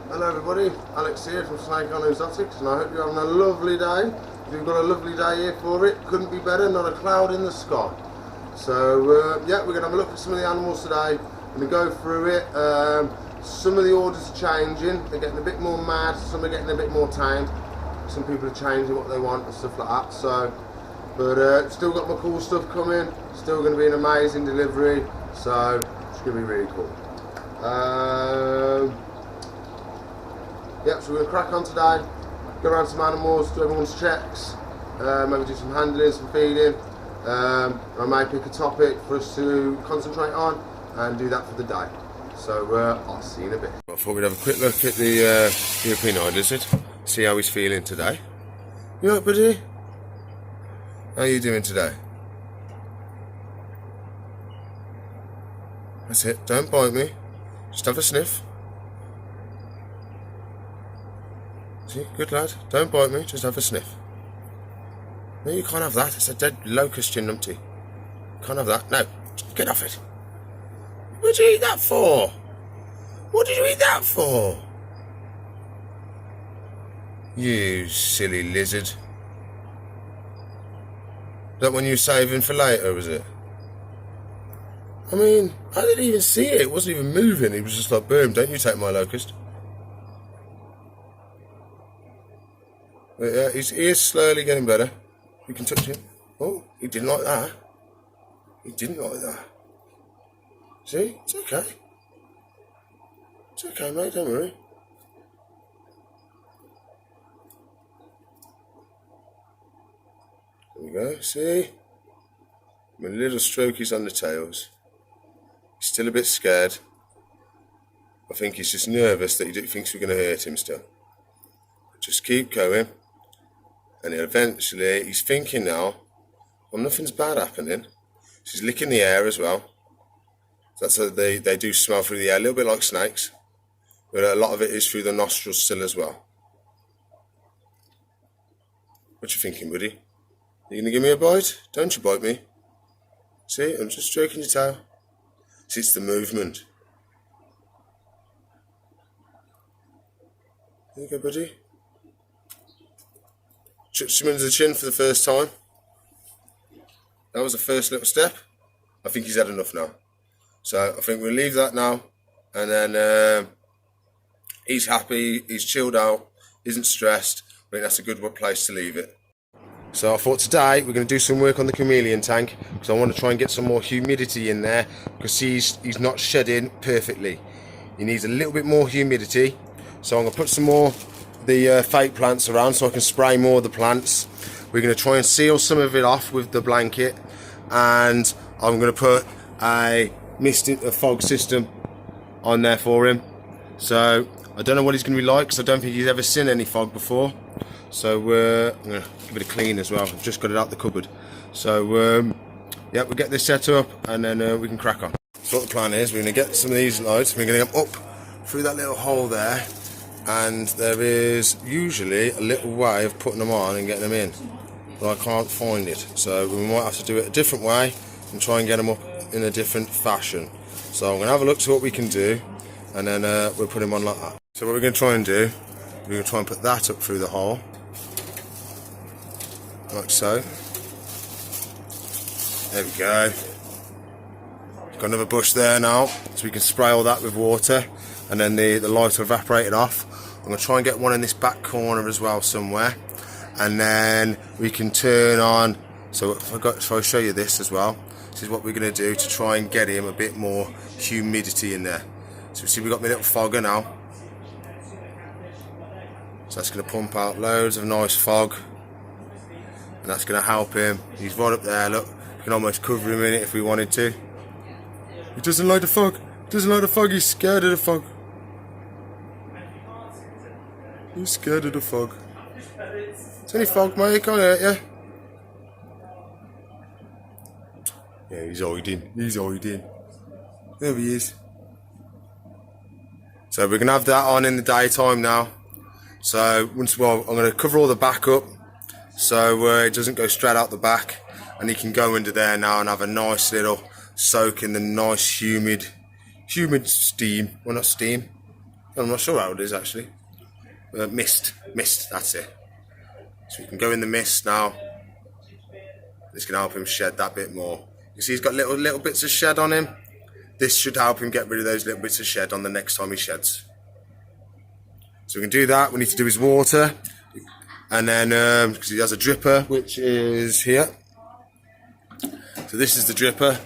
Hello everybody, Alex here from CHAMELEON Exotics, and I hope you're having a lovely day. If you've got a lovely day here for it, couldn't be better, not a cloud in the sky. So yeah, we're going to have a look at some of the animals today. I'm going to go through it. Some of the orders are changing, they're getting a bit more mad, some are getting a bit more tame. Some people are changing what they want and stuff like that. So, but still got my cool stuff coming, still going to be an amazing delivery, so it's going to be really cool. Yep, so we're going to crack on today, go around some animals, do everyone's checks, maybe do some handling, some feeding. I may pick a topic for us to concentrate on and do that for the day. So I'll see you in a bit. I thought we'd have a quick look at the European eye lizard, see how he's feeling today. You alright, buddy? How are you doing today? That's it, don't bite me, just have a sniff. See, good lad, don't bite me, just have a sniff. No, you can't have that, it's a dead locust, you numpty. Can't have that, no, get off it. What did you eat that for? What did you eat that for? You silly lizard. Is that one you were saving for later, was it? I mean, I didn't even see it, it wasn't even moving, it was just like, boom, don't you take my locust. But yeah, he is slowly getting better. You can touch him. Oh, he didn't like that. He didn't like that. See? It's okay. It's okay, mate, don't worry. There we go, see? My little strokies on the tails. He's still a bit scared. I think he's just nervous that he thinks we're going to hurt him still. Just keep going. And eventually, he's thinking now, well, nothing's bad happening. She's licking the air as well. That's how they do smell through the air, a little bit like snakes. But a lot of it is through the nostrils still as well. What you thinking, buddy? You gonna give me a bite? Don't you bite me. See, I'm just stroking your tail. See, it's the movement. There you go, buddy. Touched him under the chin for the first time. That was the first little step. I think he's had enough now. So I think we'll leave that now. And then he's happy, he's chilled out, isn't stressed. I think that's a good place to leave it. So I thought today we're going to do some work on the chameleon tank, because I want to try and get some more humidity in there, because he's not shedding perfectly. He needs a little bit more humidity. So I'm going to put some more the fake plants around so I can spray more of the plants. We're going to try and seal some of it off with the blanket, and I'm going to put a fog system on there for him. So I don't know what he's going to be like, because I don't think he's ever seen any fog before. So I'm going to give it a clean as well. I've just got it out the cupboard. So yeah, we'll get this set up and then we can crack on. So what the plan is, we're going to get some of these lights, we're going to get them up through that little hole there. And there is usually a little way of putting them on and getting them in, but I can't find it, so we might have to do it a different way and try and get them up in a different fashion. So I'm going to have a look to what we can do, and then we'll put them on like that. So what we're going to try and do, we're going to try and put that up through the hole, like so. There we go. Got another bush there now, so we can spray all that with water, and then the light will evaporate it off. I'm going to try and get one in this back corner as well somewhere, and then we can turn on. So if I show you this as well, this is what we're going to do to try and get him a bit more humidity in there. So you see we've got my little fogger now, so that's going to pump out loads of nice fog, and that's going to help him. He's right up there, look, we can almost cover him in it if we wanted to. He doesn't like the fog, he's scared of the fog. He's scared of the fog. It's only fog, mate, it can't hurt you. Yeah, he's hiding. There he is. So we're going to have that on in the daytime now. So I'm going to cover all the back up, so it doesn't go straight out the back, and he can go under there now and have a nice little soak in the nice humid steam. Well, not steam, I'm not sure how it is actually. Mist, that's it. So we can go in the mist now. This can help him shed that bit more. You see he's got little bits of shed on him. This should help him get rid of those little bits of shed on the next time he sheds. So we can do that. We need to do his water. And then, because he has a dripper, which is here. So this is the dripper.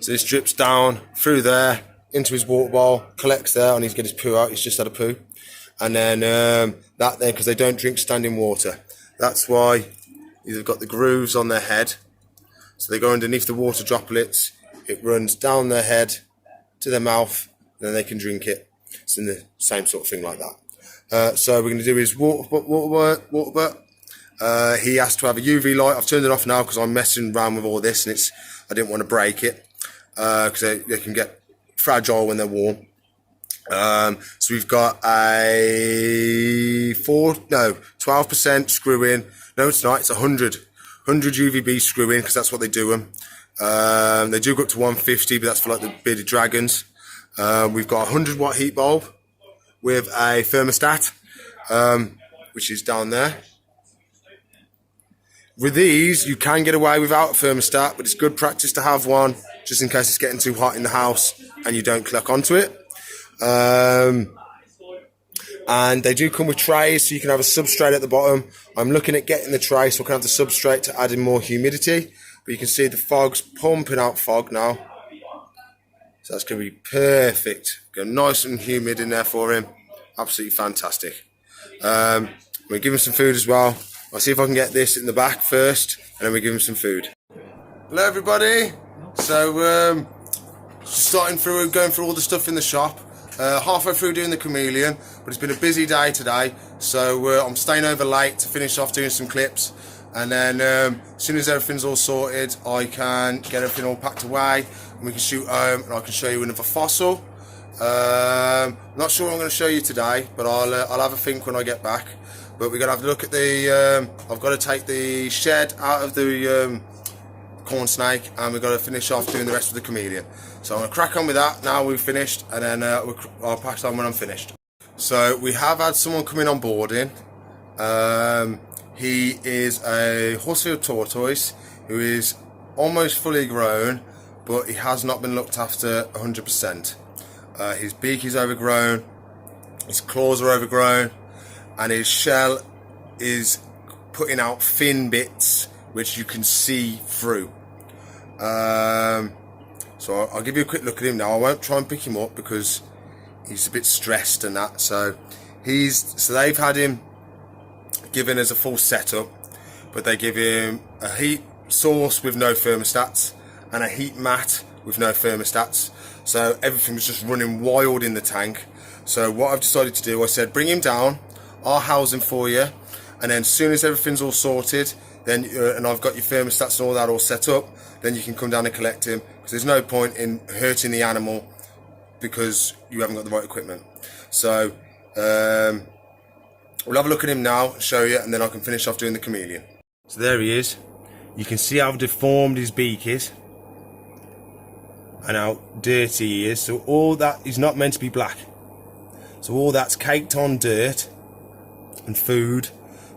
So this drips down through there, into his water bowl, collects there. I need to get his poo out. He's just had a poo. And then that there, because they don't drink standing water. That's why they've got the grooves on their head. So they go underneath the water droplets. It runs down their head to their mouth, and then they can drink it. It's in the same sort of thing like that. So we're going to do his water butt. He has to have a UV light. I've turned it off now because I'm messing around with all this, and I didn't want to break it because they can get fragile when they're warm. So we've got a 12% screw in. No, it's not. It's 100 UVB screw in because that's what they do them. They do go up to 150, but that's for like the bearded dragons. We've got a 100 watt heat bulb with a thermostat, which is down there. With these, you can get away without a thermostat, but it's good practice to have one just in case it's getting too hot in the house and you don't cluck onto it. And they do come with trays, so you can have a substrate at the bottom. I'm looking at getting the tray so I can have the substrate to add in more humidity. But you can see the fog's pumping out fog now. So that's going to be perfect. Go nice and humid in there for him. Absolutely fantastic. We'll give him some food as well. I'll see if I can get this in the back first, and then we give him some food. Hello everybody. So going through all the stuff in the shop. Halfway through doing the chameleon, but it's been a busy day today, so I'm staying over late to finish off doing some clips, and then as soon as everything's all sorted, I can get everything all packed away and we can shoot home, and I can show you another fossil. Not sure what I'm going to show you today, but I'll have a think when I get back. But we're going to have a look at the I've got to take the shed out of the corn snake, and we've got to finish off doing the rest of the chameleon. So I'm going to crack on with that now we've finished, and then I'll pass on when I'm finished. So we have had someone coming on board in. He is a Horsefield tortoise who is almost fully grown, but he has not been looked after 100%. His beak is overgrown, his claws are overgrown, and his shell is putting out thin bits which you can see through. So I'll give you a quick look at him now. I won't try and pick him up because he's a bit stressed and that. So they've had him given as a full setup, but they give him a heat source with no thermostats and a heat mat with no thermostats. So everything was just running wild in the tank. So what I've decided to do, I said, bring him down, I'll house him for you, and then as soon as everything's all sorted, then and I've got your thermostats and all that all set up, then you can come down and collect him, because there's no point in hurting the animal because you haven't got the right equipment. So we'll have a look at him now, show you, and then I can finish off doing the chameleon. So there he is. You can see how deformed his beak is and how dirty he is. So all that is not meant to be black. So all that's caked on dirt and food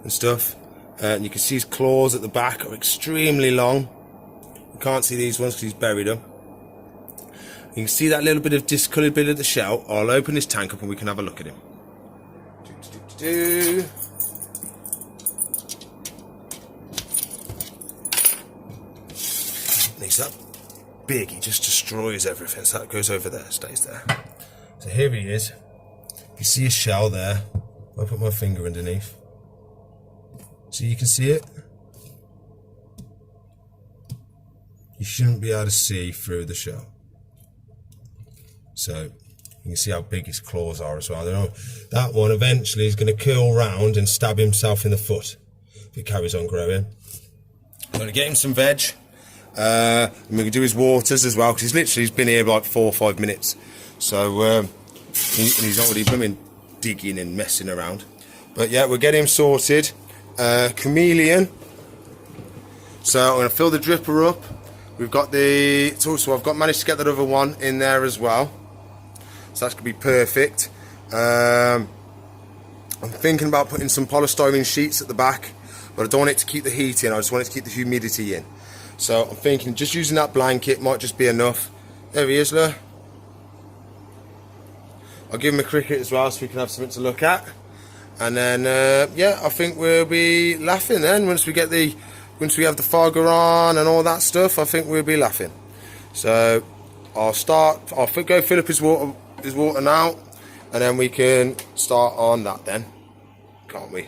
and stuff. And you can see his claws at the back are extremely long. You can't see these ones because he's buried them. You can see that little bit of discoloured bit of the shell. I'll open this tank up and we can have a look at him. He's that big, he just destroys everything. So that goes over there, stays there. So here he is. You see his shell there. I'll put my finger underneath. So you can see it. You shouldn't be able to see through the shell. So you can see how big his claws are as well. That one eventually is going to curl round and stab himself in the foot if it carries on growing. I'm going to get him some veg. And we can do his waters as well, because he's been here like 4 or 5 minutes. So he's already been digging and messing around. But yeah, we'll get him sorted. Chameleon. So I'm going to fill the dripper up. We've got so I've managed to get that other one in there as well. So that's going to be perfect. I'm thinking about putting some polystyrene sheets at the back, but I don't want it to keep the heat in, I just want it to keep the humidity in. So I'm thinking just using that blanket might just be enough. There he is, look. I'll give him a cricket as well so we can have something to look at. And then, yeah, I think we'll be laughing then once we have the fogger on and all that stuff. I think we'll be laughing. So I'll go fill up his water now, and then we can start on that then. Can't we?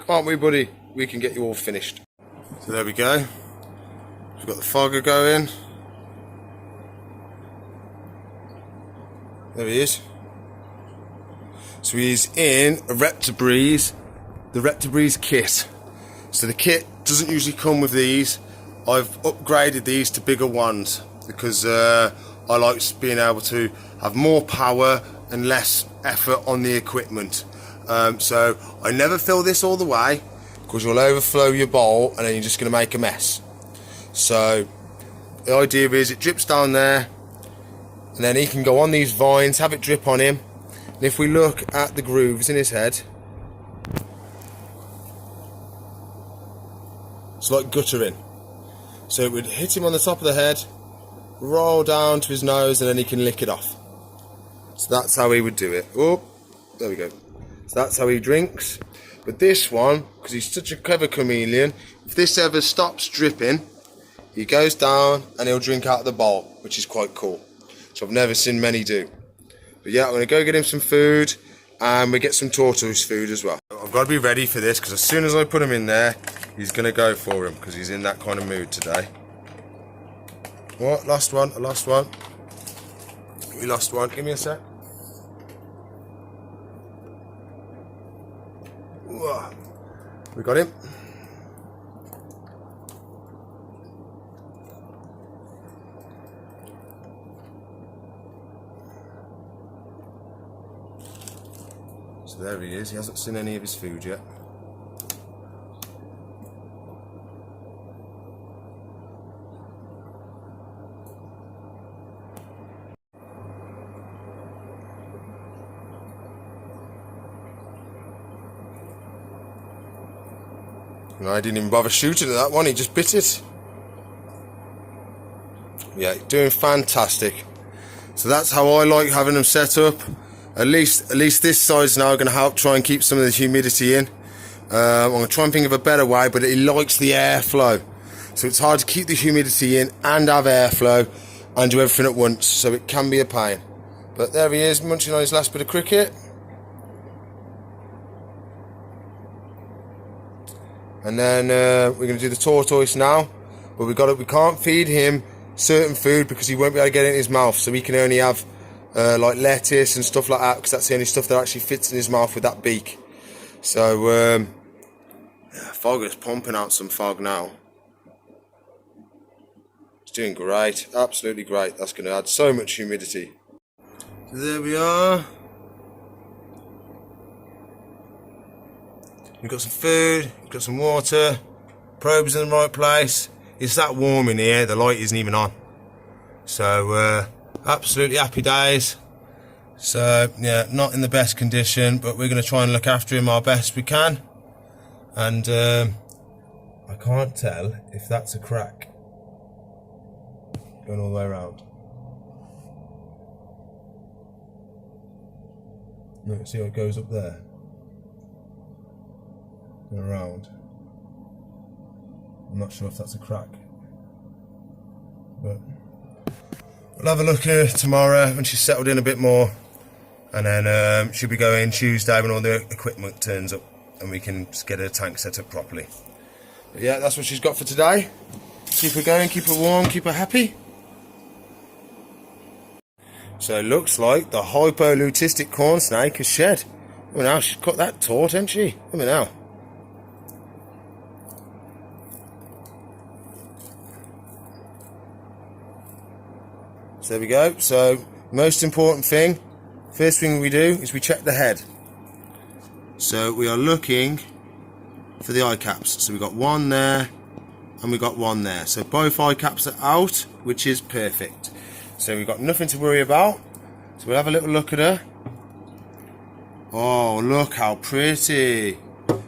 Can't we, buddy? We can get you all finished. So there we go. We've got the fogger going. There he is. So he's in a the vets.we kit. So the kit doesn't usually come with these. I've upgraded these to bigger ones because I like being able to have more power and less effort on the equipment. So I never fill this all the way because you'll overflow your bowl and then you're just going to make a mess. So the idea is it drips down there, and then he can go on these vines, have it drip on him. And if we look at the grooves in his head, it's like guttering. So it would hit him on the top of the head, roll down to his nose, and then he can lick it off. So that's how he would do it. Oh, there we go. So that's how he drinks. But this one, because he's such a clever chameleon, if this ever stops dripping, he goes down and he'll drink out of the bowl, which is quite cool. So I've never seen many do. But yeah, I'm going to go get him some food, and we get some tortoise food as well. I've got to be ready for this, because as soon as I put him in there, he's going to go for him, because he's in that kind of mood today. What? Last one, a last one. We lost one, give me a sec. Whoa. We got him. So there he is, he hasn't seen any of his food yet. And I didn't even bother shooting at that one, he just bit it. Yeah, doing fantastic. So that's how I like having them set up. At least this side's now going to help try and keep some of the humidity in. I'm going to try and think of a better way, but it likes the airflow. So it's hard to keep the humidity in and have airflow and do everything at once, so it can be a pain. But there he is, munching on his last bit of cricket. And then we're going to do the tortoise now, but we can't feed him certain food because he won't be able to get it in his mouth, so he can only have like lettuce and stuff like that, because that's the only stuff that actually fits in his mouth with that beak. So yeah, Fogger's pumping out some fog now. It's doing great, absolutely great. That's going to add so much humidity. So there we are. We've got some food, we've got some water, probes in the right place. It's that warm in here, the light isn't even on. So absolutely happy days. So yeah, not in the best condition, but we're going to try and look after him our best we can. And I can't tell if that's a crack going all the way around. Look, see how it goes up there and around. I'm not sure if that's a crack, but we'll have a look at her tomorrow when she's settled in a bit more, and then she'll be going Tuesday when all the equipment turns up and we can just get her tank set up properly. But yeah, that's what she's got for today. Keep her going, keep her warm, keep her happy. So it looks like the hypoleucistic corn snake has shed. Oh, now she's cut that taut, hasn't she? Look at now. So there we go. So most important thing, first thing we do is we check the head. So we are looking for the eye caps. So we've got one there and we've got one there. So both eye caps are out, which is perfect. So we've got nothing to worry about. So we'll have a little look at her. Oh, look how pretty.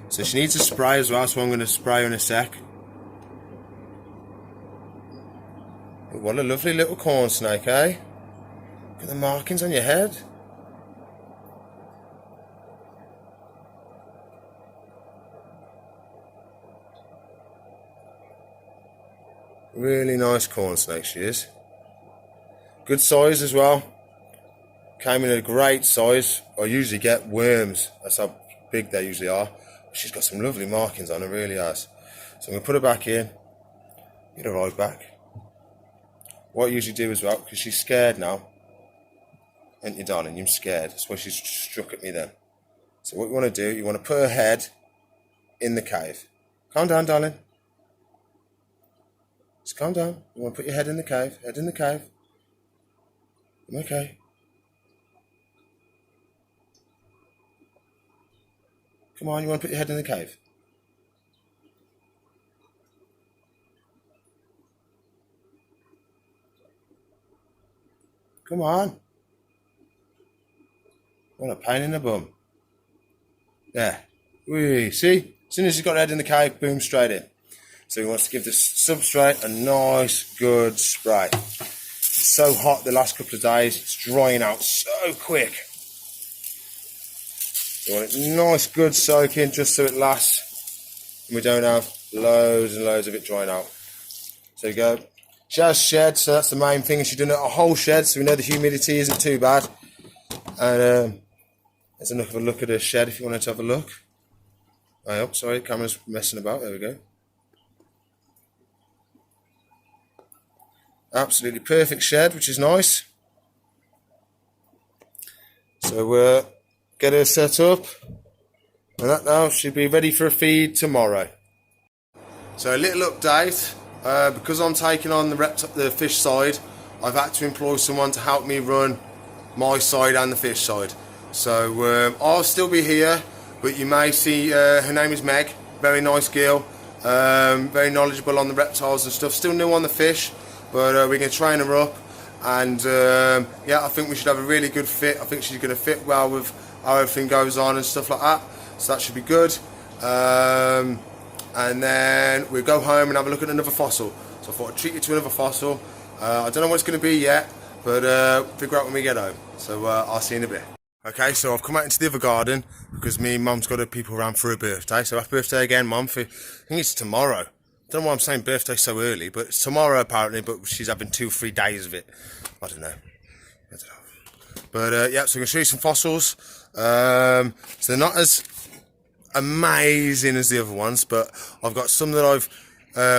So she needs a spray as well, so I'm going to spray her in a sec. But what a lovely little corn snake, eh? Look at the markings on your head. Really nice corn snake she is. Good size as well. Came in a great size. I usually get worms. That's how big they usually are. She's got some lovely markings on her, really has. So I'm going to put her back in. Get her right back. What I usually do as well, because she's scared now. Ain't you, darling? You're scared. That's why she's struck at me then. So what you want to do, you want to put her head in the cave. Calm down, darling. Just calm down. You want to put your head in the cave. Head in the cave. I'm okay. Come on, you want to put your head in the cave? Come on. What a pain in the bum. There. Wee, see? As soon as she's got her head in the cave, boom, straight in. So he wants to give this substrate a nice, good spray. It's so hot the last couple of days, it's drying out so quick. You want it nice, good soaking, just so it lasts. And we don't have loads and loads of it drying out. So you go. She has shed, so that's the main thing. She's done a whole shed, so we know the humidity isn't too bad. And there's enough of a look at her shed if you wanted to have a look. Oh, sorry, camera's messing about. There we go. Absolutely perfect shed, which is nice. So get her set up, and that now should be ready for a feed tomorrow. So a little update. Because I'm taking on the fish side, I've had to employ someone to help me run my side and the fish side. So I'll still be here, but you may see her name is Meg, very nice girl, very knowledgeable on the reptiles and stuff, still new on the fish, but we're going to train her up, and yeah, I think we should have a really good fit. I think she's going to fit well with how everything goes on and stuff like that, so that should be good. And then we'll go home and have a look at another fossil. So I thought I'd treat you to another fossil. I don't know what it's going to be yet, but figure out when we get home. So I'll see you in a bit. Okay, so I've come out into the other garden because me and Mum's got her people around for her birthday. So happy birthday again, Mum. I think it's tomorrow. I don't know why I'm saying birthday so early, but it's tomorrow apparently, but she's having 2 or 3 days of it. I don't know. But yeah, so I'm going to show you some fossils. So they're not as amazing as the other ones, but I've got some that I've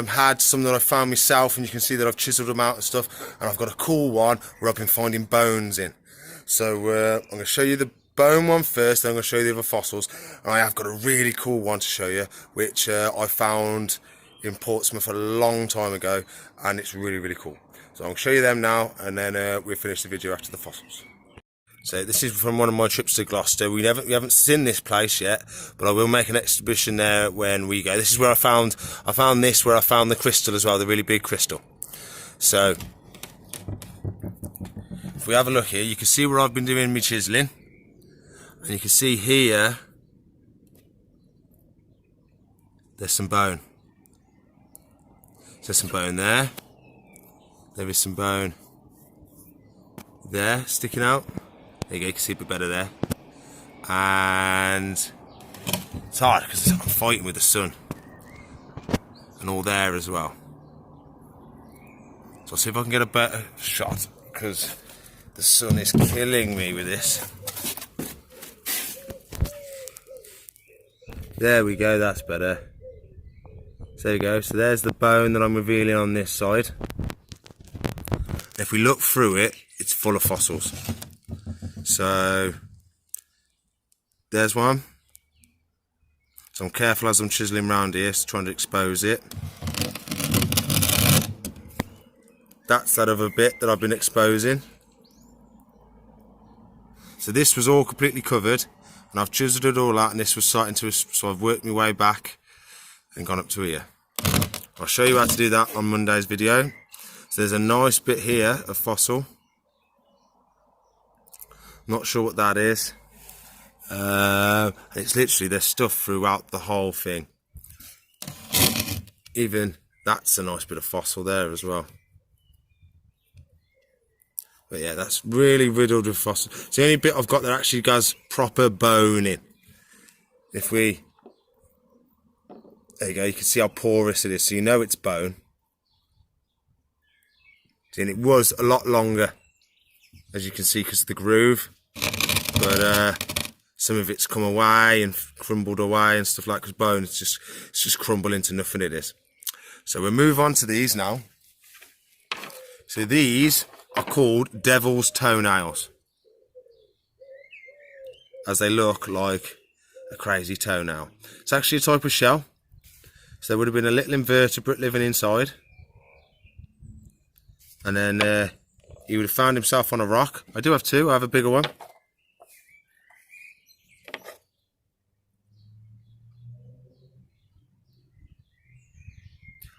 had, some that I found myself, and you can see that I've chiseled them out and stuff, and I've got a cool one where I've been finding bones in. So I'm going to show you the bone one first, then I'm going to show you the other fossils, and I have got a really cool one to show you, which I found in Portsmouth a long time ago, and it's really, really cool. So I'm going to show you them now, and then we'll finish the video after the fossils. So this is from one of my trips to Gloucester. We haven't seen this place yet, but I will make an exhibition there when we go. This is where I found this, where I found the crystal as well, the really big crystal. So if we have a look here, you can see where I've been doing my chiseling, and you can see here there's some bone. There's some bone there. There is some bone there sticking out. There you go, you can see a bit better there. And it's hard because I'm fighting with the sun. And all there as well. So I'll see if I can get a better shot, because the sun is killing me with this. There we go, that's better. So there you go, so there's the bone that I'm revealing on this side. If we look through it, it's full of fossils. So there's one. So I'm careful as I'm chiseling around here, so trying to expose it. That's that other bit that I've been exposing. So this was all completely covered, and I've chiseled it all out, and this was starting to, so I've worked my way back and gone up to here. I'll show you how to do that on Monday's video. So there's a nice bit here of fossil. Not sure what that is. It's literally, there's stuff throughout the whole thing. Even that's a nice bit of fossil there as well. But yeah, that's really riddled with fossil. It's the only bit I've got that actually has proper bone in. If we, there you go, you can see how porous it is, so you know it's bone. See, and it was a lot longer, as you can see, because of the groove. But some of it's come away and crumbled away and stuff like that, because bone, it's just crumble into nothing, it is. So we'll move on to these now. So these are called devil's toenails, as they look like a crazy toenail. It's actually a type of shell. So there would have been a little invertebrate living inside. And then he would have found himself on a rock. I do have two, I have a bigger one.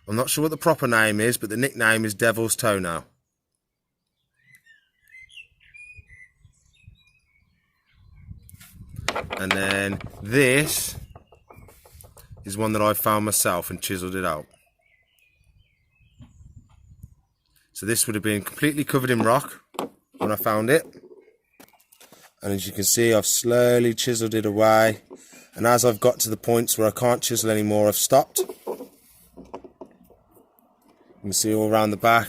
I'm not sure what the proper name is, but the nickname is devil's toenail. And then this is one that I found myself and chiseled it out. So this would have been completely covered in rock when I found it. And as you can see, I've slowly chiseled it away. And as I've got to the points where I can't chisel anymore, I've stopped. You can see all around the back.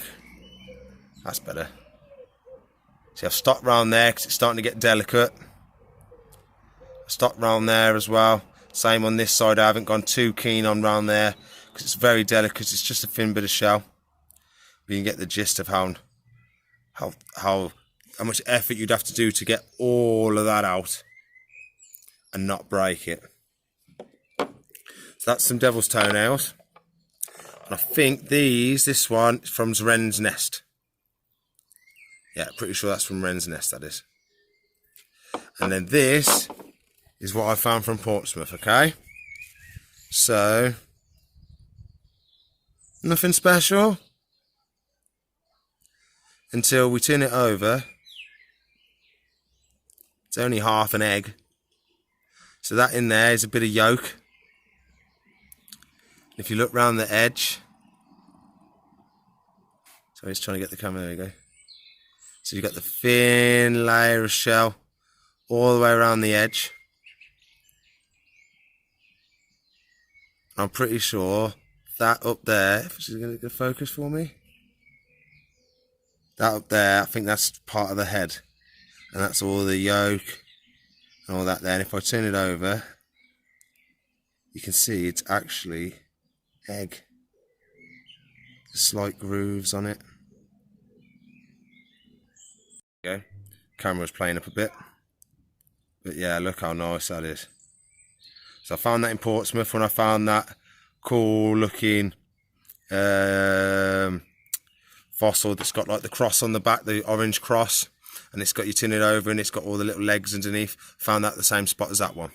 That's better. See, I've stopped round there because it's starting to get delicate. Stopped round there as well. Same on this side. I haven't gone too keen on round there because it's very delicate. It's just a thin bit of shell. But you can get the gist of how much effort you'd have to do to get all of that out and not break it. So that's some devil's toenails. And I think this one is from wren's nest. Yeah, pretty sure that's from wren's nest, that is. And then this is what I found from Portsmouth, okay? So, nothing special until we turn it over. It's only half an egg. So that in there is a bit of yolk. If you look round the edge, so he's trying to get the camera, there you go. So you've got the thin layer of shell all the way around the edge. I'm pretty sure that up there, if she's going to get focus for me, that up there, I think that's part of the head, and that's all the yolk and all that there. And if I turn it over, you can see it's actually egg. Slight grooves on it. Okay, camera's playing up a bit, but yeah, look how nice that is. So I found that in Portsmouth when I found that cool looking fossil that's got like the cross on the back, the orange cross, and it's got, you turn it over and it's got all the little legs underneath. Found that at the same spot as that one.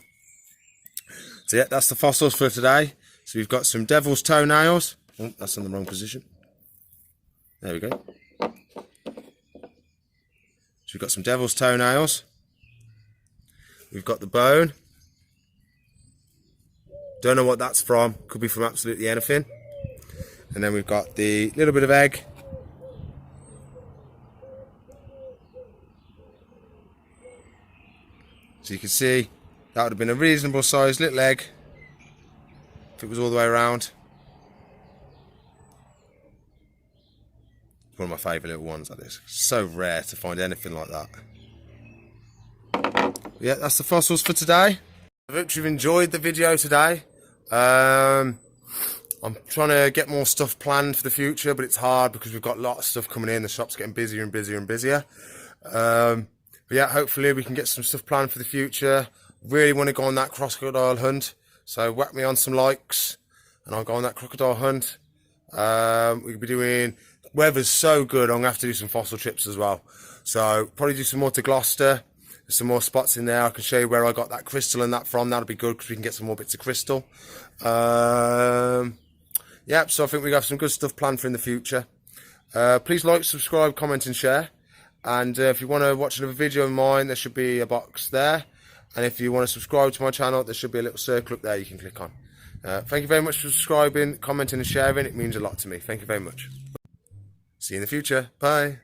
So yeah, that's the fossils for today. So we've got some devil's toenails. Oh, that's in the wrong position. There we go. So we've got some devil's toenails. We've got the bone. Don't know what that's from. Could be from absolutely anything. And then we've got the little bit of egg. So you can see that would have been a reasonable sized little egg if it was all the way around. One of my favourite little ones, that is. So rare to find anything like that. Yeah, that's the fossils for today. I hope you've enjoyed the video today. I'm trying to get more stuff planned for the future, but it's hard because we've got a lot of stuff coming in. The shop's getting busier and busier and busier. But yeah, hopefully we can get some stuff planned for the future. Really want to go on that crocodile hunt. So whack me on some likes and I'll go on that crocodile hunt. We could be doing, weather's so good, I'm going to have to do some fossil trips as well. So probably do some more to Gloucester. There's some more spots in there. I can show you where I got that crystal and that from. That'll be good because we can get some more bits of crystal. Yeah, so I think we have some good stuff planned for in the future. Please like, subscribe, comment and share. And if you want to watch another video of mine, there should be a box there. And if you want to subscribe to my channel, there should be a little circle up there you can click on. Thank you very much for subscribing, commenting and sharing. It means a lot to me. Thank you very much. See you in the future. Bye.